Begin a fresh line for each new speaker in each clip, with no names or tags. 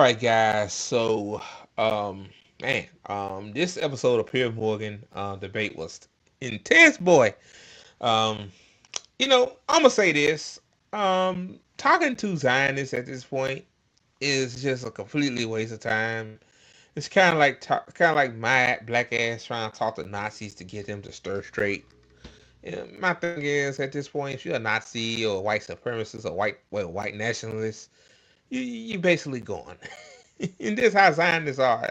right, guys. So, this episode of Piers Morgan debate was intense, boy. Um, I'm gonna say this. Talking to Zionists at this point is just a completely waste of time. It's kind of like my black ass trying to talk to Nazis to get them to stir straight. My thing is, at this point, if you're a Nazi or a white supremacist or white nationalist, you basically gone. And this how Zionists are.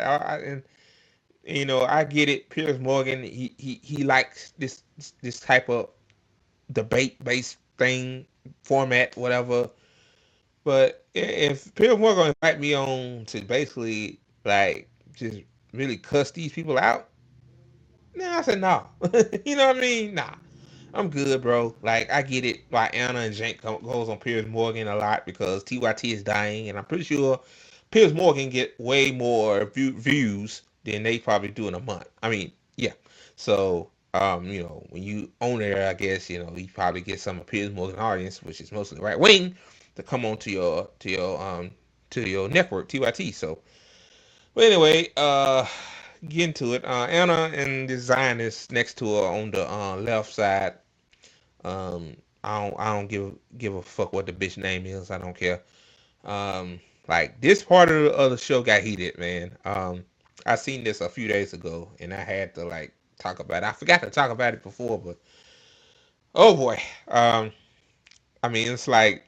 And I get it. Piers Morgan, he likes this type of debate based thing, format, whatever. But if Piers Morgan gonna invite me on to basically like just really cuss these people out, I said no. You know what I mean? Nah. I'm good, bro. Like I get it. Why Anna and Jank goes on Piers Morgan a lot because TYT is dying, and I'm pretty sure Piers Morgan get way more views than they probably do in a month. I mean, yeah. So, when you own there, I guess you probably get some of Piers Morgan audience, which is mostly right wing, to come on to your network TYT. So, but anyway, get into it. Anna and the Zionist next to her on the left side. I don't give a fuck what the bitch name is. I don't care. Like this part of the show got heated, man. I seen this a few days ago, and I had to like talk about it. I forgot to talk about it before, but oh boy. I mean, it's like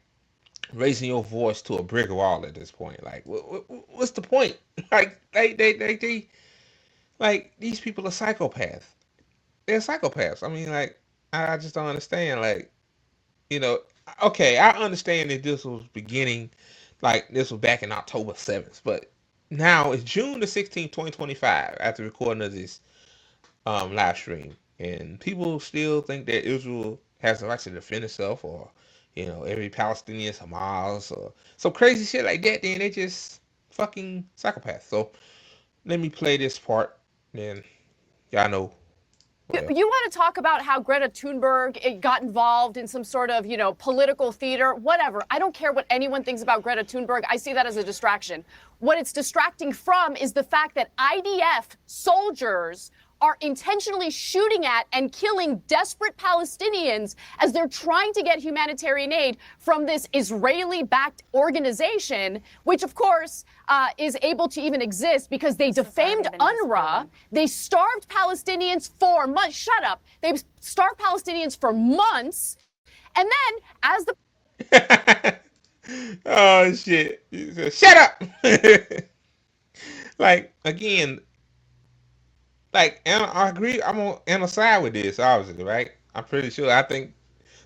raising your voice to a brick wall at this point. Like, what's the point? Like, they like these people are psychopaths. They're psychopaths. I mean, like, I just don't understand. Like, you know, okay, I understand that this was beginning, like this was back in October 7th, but now it's June the 16th, 2025, after recording of this live stream, and people still think that Israel has the right to defend itself, or every Palestinian is Hamas, or some crazy shit like that. Then they just fucking psychopaths. So let me play this part, then y'all know.
You want to talk about how Greta Thunberg got involved in some sort of, political theater, whatever. I don't care what anyone thinks about Greta Thunberg. I see that as a distraction. What it's distracting from is the fact that IDF soldiers are intentionally shooting at and killing desperate Palestinians as they're trying to get humanitarian aid from this Israeli-backed organization, which, of course, is able to even exist because they defamed UNRWA. They starved Palestinians for months. Shut up. They've starved Palestinians for months. And then, as the...
Oh, shit. Shut up. Like, again, like, I agree. I'm on Anna's side with this, obviously, right? I'm pretty sure. I think,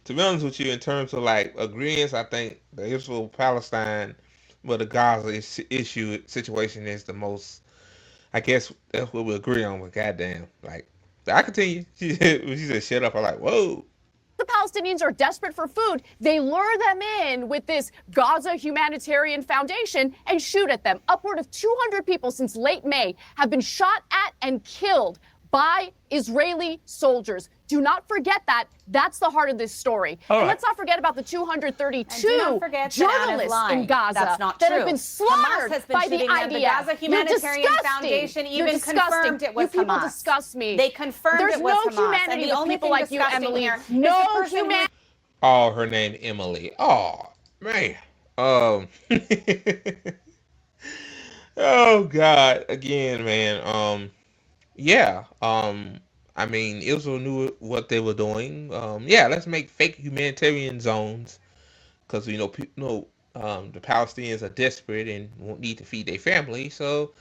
to be honest with you, in terms of like agreements, I think the Israel Palestine, well, the Gaza issue situation is the most. I guess that's what we agree on. But goddamn, like, I continue. She said, "Shut up." I'm like, whoa.
The Palestinians are desperate for food, they lure them in with this Gaza Humanitarian Foundation and shoot at them. Upward of 200 people since late May have been shot at and killed by Israeli soldiers. Do not forget that. That's the heart of this story. And let's not forget about the 232 journalists in Gaza that have been slaughtered by the IDF.
The Gaza Humanitarian Foundation even confirmed it was Hamas.
You people disgust me.
They confirmed it was Hamas.
There's no humanity with people like you, Emily.
No
humanity.
Oh, her name Emily. Oh, man. Oh God. Again, man. Yeah. I mean, Israel knew what they were doing. Yeah, let's make fake humanitarian zones because the Palestinians are desperate and won't need to feed their family. So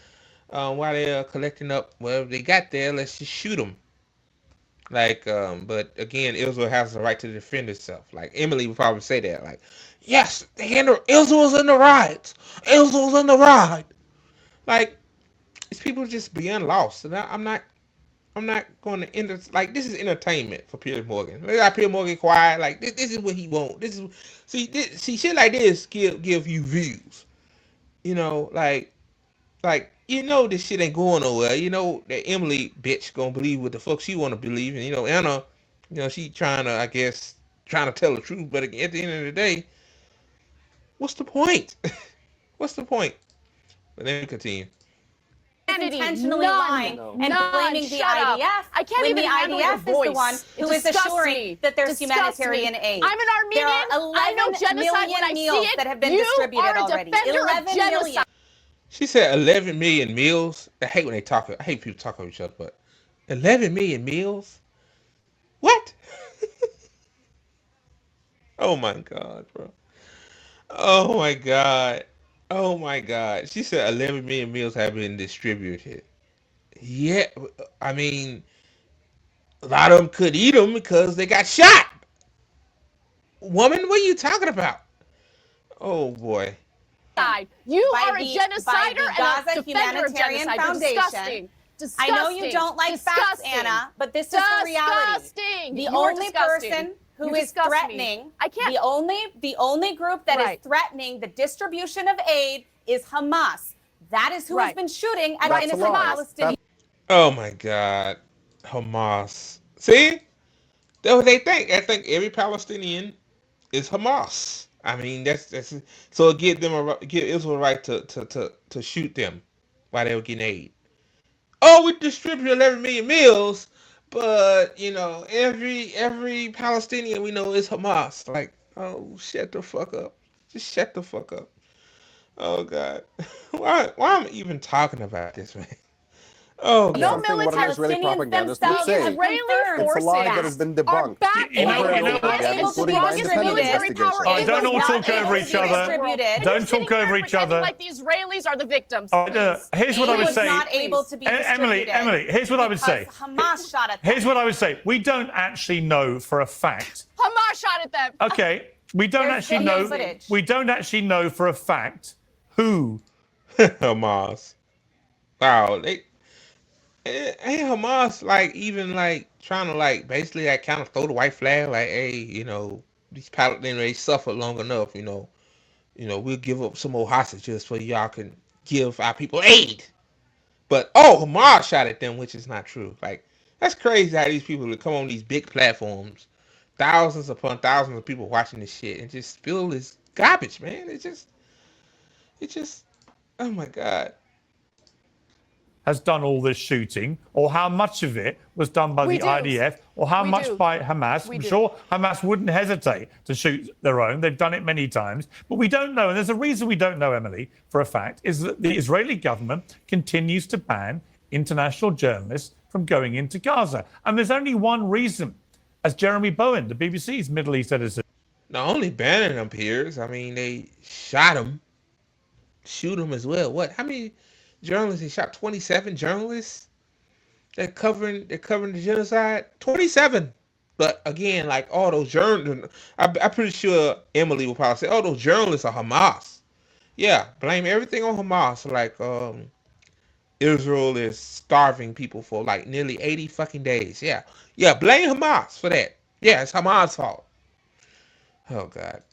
while they're collecting up whatever they got there, let's just shoot them. Like, but again, Israel has the right to defend itself. Like Emily would probably say that. Like, yes, Israel's in the right. Israel's in the right. Like, it's people just being lost, and I'm not going to end it. Like, this is entertainment for Piers Morgan. They got Piers Morgan quiet. Like, this is what he want. This is see shit like this give you views. Like this shit ain't going nowhere. That Emily bitch gonna believe what the fuck she want to believe, and Anna, she trying to, I guess, trying to tell the truth. But at the end of the day, what's the point? What's the point? But let me continue.
Intentionally lying and blaming the IDF.
I can't even handle your voice.
Is the one who is assuring that there's humanitarian aid.
I'm an Armenian.
There are 11
I know genocide when I see
meals
it.
that have been
You
distributed
are a
already.
defender
11
of genocide.
million.
She said 11 million meals. I hate when they talk. I hate people talk over each other, but 11 million meals? What? Oh my God, bro. Oh my God. Oh my God. She said 11 million meals have been distributed. Yeah, I mean, a lot of them could eat them because they got shot. Woman, what are you talking about? Oh boy.
You are a genocider and a defender of genocide. Disgusting.
I know you don't like facts, Anna, but this is the reality. The only person who is threatening, the only group that is threatening the distribution of aid is Hamas. That is who has been shooting at innocent Palestinians.
Oh my God, Hamas. See, that's what they think. I think every Palestinian is Hamas. I mean, that's so it give Israel a right to shoot them while they were getting aid. Oh, we distribute 11 million meals, but you know, every Palestinian we know is Hamas. Like, oh, shut the fuck up. Just shut the fuck up. Oh God, why am I even talking about this, man? Oh God.
No military
Israeli propagandists would say.
Israeli
it's a lie that has been debunked.
Don't all talk over each other. Don't talk over each other.
Like the Israelis are the victims.
Here's what I would say.
Not able to be
Emily, here's what I would say.
Hamas shot at them.
Here's what I would say. We don't actually know for a fact.
Hamas shot at them.
Okay, we don't actually know. We don't actually know for a fact who.
Hamas. Wow, ain't Hamas like even like trying to like basically like kind of throw the white flag like, hey, you know, these Palestinians they suffered long enough, you know, we'll give up some more hostages so y'all can give our people aid. But Hamas shot at them, which is not true. Like, that's crazy how these people would come on these big platforms, thousands upon thousands of people watching this shit and just spill this garbage, man. It just oh my God.
Has done all this shooting, or how much of it was done by the IDF, or how much by Hamas. I'm sure Hamas wouldn't hesitate to shoot their own. They've done it many times. But we don't know, and there's a reason we don't know, Emily, for a fact, is that the Israeli government continues to ban international journalists from going into Gaza. And there's only one reason, as Jeremy Bowen, the BBC's Middle East editor.
Not only banning them, Piers, I mean, they shot them, shoot them as well. What? How many journalists? They shot 27 journalists. They're covering the genocide. 27. But again, like all those journalists, I'm pretty sure Emily will probably say, "Oh, those journalists are Hamas." Yeah, blame everything on Hamas. Like Israel is starving people for like nearly 80 fucking days. Yeah, blame Hamas for that. Yeah, it's Hamas' fault. Oh God.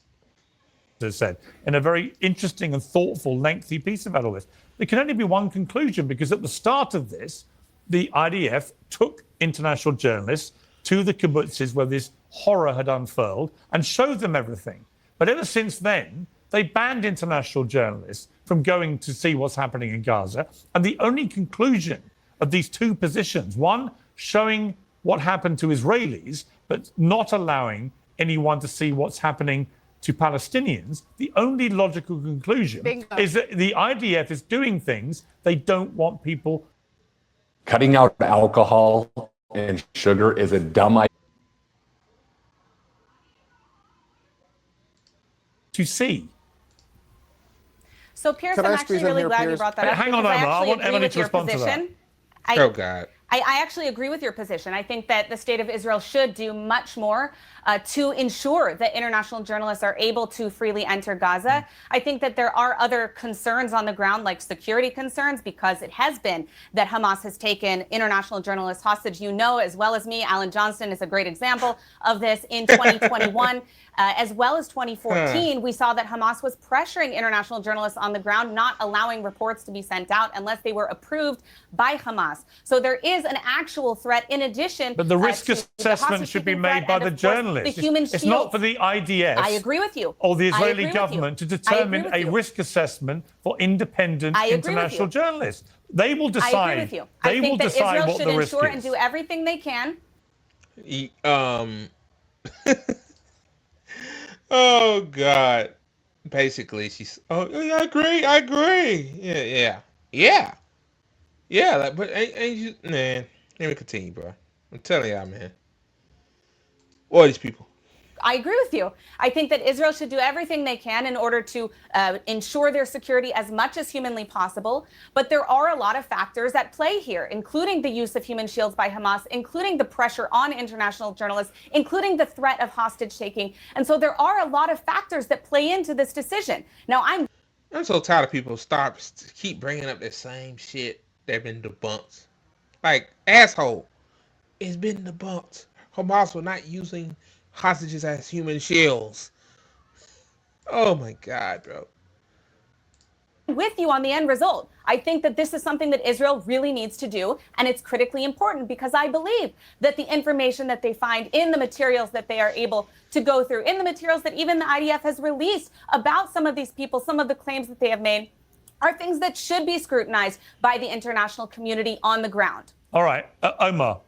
As said in a very interesting and thoughtful, lengthy piece about all this. There can only be one conclusion, because at the start of this, the IDF took international journalists to the kibbutzes where this horror had unfurled and showed them everything. But ever since then, they banned international journalists from going to see what's happening in Gaza. And the only conclusion of these two positions, one showing what happened to Israelis, but not allowing anyone to see what's happening to Palestinians, the only logical conclusion is that the IDF is doing things they don't want people.
Cutting out alcohol and sugar is a dumb idea
to see.
So, Piers, I'm actually really glad you brought that up.
Hang on, Emma. I want Emily to respond to that.
Oh, God.
I actually agree with your position. I think that the state of Israel should do much more to ensure that international journalists are able to freely enter Gaza. I think that there are other concerns on the ground, like security concerns, because it has been that Hamas has taken international journalists hostage. You know, as well as me, Alan Johnston is a great example of this. In 2021, as well as 2014, we saw that Hamas was pressuring international journalists on the ground, not allowing reports to be sent out unless they were approved by Hamas. So there is an actual threat in addition.
But the risk
to the
assessment should be
hostage-taking
made
threat
by
and,
the
of course,
journalists.
The human
It's not for the IDF.
I agree with you.
Or the
I
Israeli
agree with
government to
you.
determine a risk assessment for independent international journalists. They will decide.
I agree with you.
They
I
will
think that
decide
Israel
what
should
the risk
ensure
is.
and do everything they can.
Oh God. Basically, she's. Oh, yeah, I agree. Yeah. Like, but ain't you, man? Let me continue, bro. I'm telling y'all, man. What are these people?
I agree with you. I think that Israel should do everything they can in order to ensure their security as much as humanly possible. But there are a lot of factors at play here, including the use of human shields by Hamas, including the pressure on international journalists, including the threat of hostage taking. And so there are a lot of factors that play into this decision. Now, I'm
so tired of people keep bringing up the same shit that been debunked. Like, asshole, it's been debunked. Hamas were not using hostages as human shields. Oh my God, bro.
with you on the end result. I think that this is something that Israel really needs to do, and it's critically important because I believe that the information that they find in the materials that they are able to go through, in the materials that even the IDF has released about some of these people, some of the claims that they have made, are things that should be scrutinized by the international community on the ground.
All right, Omar.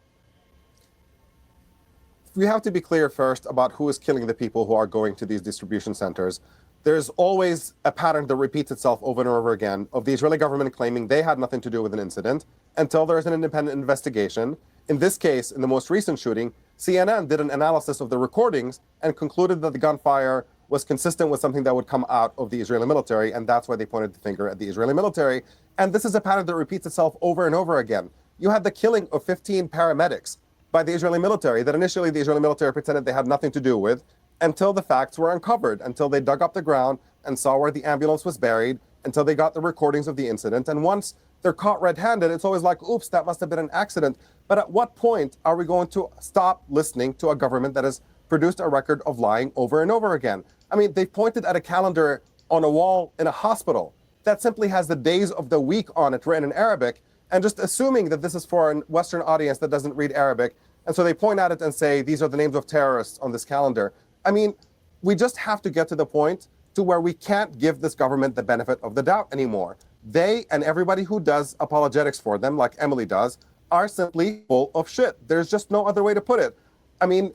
We have to be clear first about who is killing the people who are going to these distribution centers. There's always a pattern that repeats itself over and over again of the Israeli government claiming they had nothing to do with an incident until there's an independent investigation. In this case, in the most recent shooting, CNN did an analysis of the recordings and concluded that the gunfire was consistent with something that would come out of the Israeli military, and that's why they pointed the finger at the Israeli military. And this is a pattern that repeats itself over and over again. You had the killing of 15 paramedics by the Israeli military that initially the Israeli military pretended they had nothing to do with until the facts were uncovered, until they dug up the ground and saw where the ambulance was buried, until they got the recordings of the incident. And once they're caught red-handed, it's always like, oops, that must have been an accident. But at what point are we going to stop listening to a government that has produced a record of lying over and over again? I mean, they pointed at a calendar on a wall in a hospital that simply has the days of the week on it written in Arabic, and just assuming that this is for a Western audience that doesn't read Arabic. And so they point at it and say, these are the names of terrorists on this calendar. I mean, we just have to get to the point to where we can't give this government the benefit of the doubt anymore. They and everybody who does apologetics for them, like Emily does, are simply full of shit. There's just no other way to put it. I mean,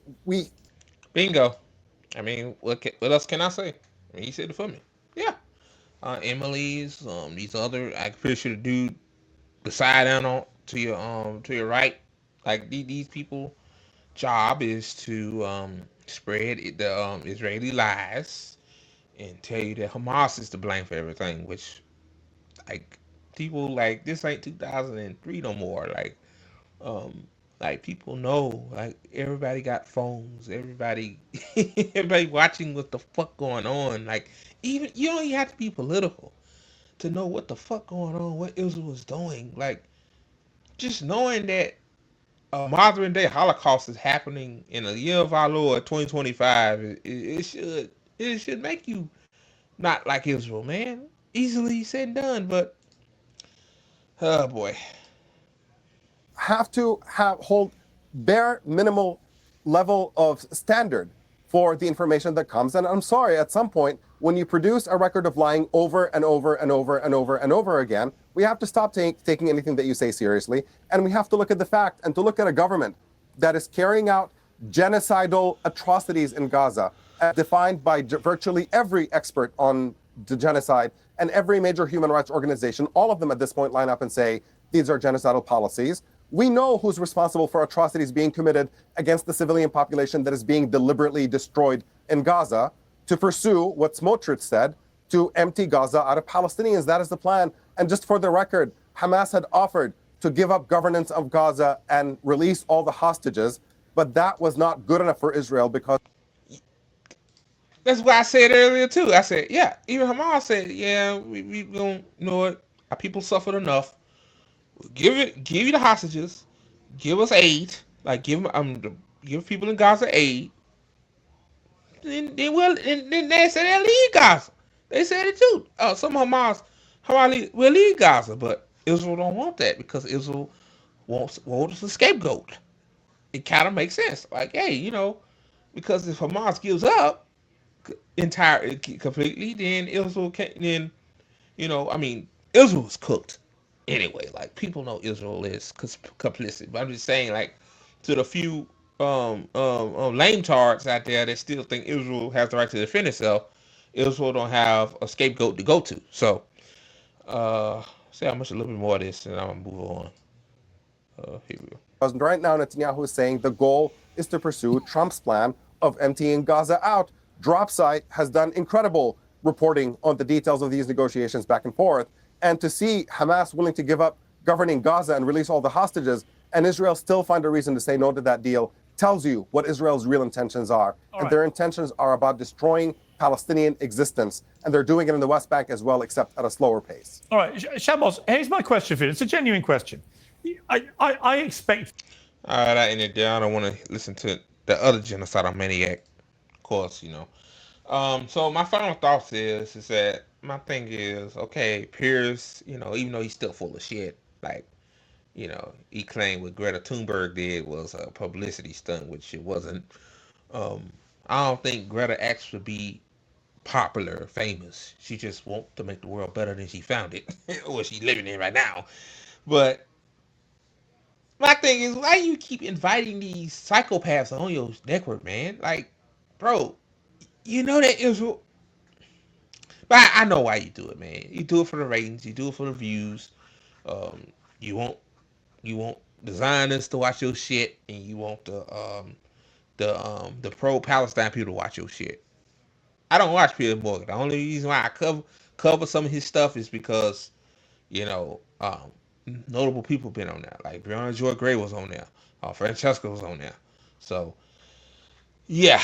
Bingo. I mean, what else can I say? I mean, he said it for me. Yeah. Emily's, these other, I'm pretty sure the dude beside down on to your right, like these people job is to spread the Israeli lies and tell you that Hamas is to blame for everything, which, like, people like, this ain't 2003 no more. Like people know, like, everybody got phones, everybody watching what the fuck going on. Like, even you don't even have to be political to know what the fuck going on, what Israel was doing. Like, just knowing that a modern day Holocaust is happening in the year of our Lord 2025, it should make you not like Israel, man. Easily said and done, but oh boy.
have to hold bare minimal level of standard for the information that comes. And I'm sorry, at some point, when you produce a record of lying over and over and over and over and over again, we have to stop taking anything that you say seriously. And we have to look at the fact and to look at a government that is carrying out genocidal atrocities in Gaza, as defined by virtually every expert on the genocide and every major human rights organization. All of them at this point line up and say, these are genocidal policies. We know who's responsible for atrocities being committed against the civilian population that is being deliberately destroyed in Gaza, to pursue what Smotrich said, to empty Gaza out of Palestinians. That is the plan. And just for the record, Hamas had offered to give up governance of Gaza and release all the hostages, but that was not good enough for Israel because...
That's what I said earlier too. I said, yeah, even Hamas said, yeah, we don't know it. Our people suffered enough. Give you the hostages, give us aid, like give people in Gaza aid. Then they said they'll leave Gaza. They said it too. Some Hamas will leave Gaza, but Israel don't want that because Israel wants a scapegoat. It kind of makes sense. Like, hey, because if Hamas gives up completely, then Israel can then I mean, Israel's cooked anyway. Like, people know Israel is complicit. But I'm just saying, like, to the few lame tards out there that still think Israel has the right to defend itself, Israel don't have a scapegoat to go to. So, say how much a little bit more of this, and I'm gonna move on. Here we go.
Right now, Netanyahu is saying the goal is to pursue Trump's plan of emptying Gaza out. Dropsite has done incredible reporting on the details of these negotiations back and forth. And to see Hamas willing to give up governing Gaza and release all the hostages, and Israel still find a reason to say no to that deal, tells you what Israel's real intentions are. And their intentions are about destroying Palestinian existence. And they're doing it in the West Bank as well, except at a slower pace.
All right, Shamos, here's my question for you. It's a genuine question. I expect.
All right, I ended there. I don't want to listen to the other genocidal maniac, of course, So my final thoughts is that my thing is, okay, Pierce, even though he's still full of shit, like, he claimed what Greta Thunberg did was a publicity stunt, which it wasn't. I don't think Greta actually be popular, famous. She just wants to make the world better than she found it, or she's living in right now. But my thing is, why you keep inviting these psychopaths on your network, man? Like, bro, you know that Israel. But I know why you do it, man. You do it for the ratings. You do it for the views. Um, you want the Zionists to watch your shit, and you want the pro Palestine people to watch your shit. I don't watch Piers Morgan. The only reason why I cover some of his stuff is because notable people been on there. Like Breonna Joy Gray was on there. Francesca was on there. So yeah.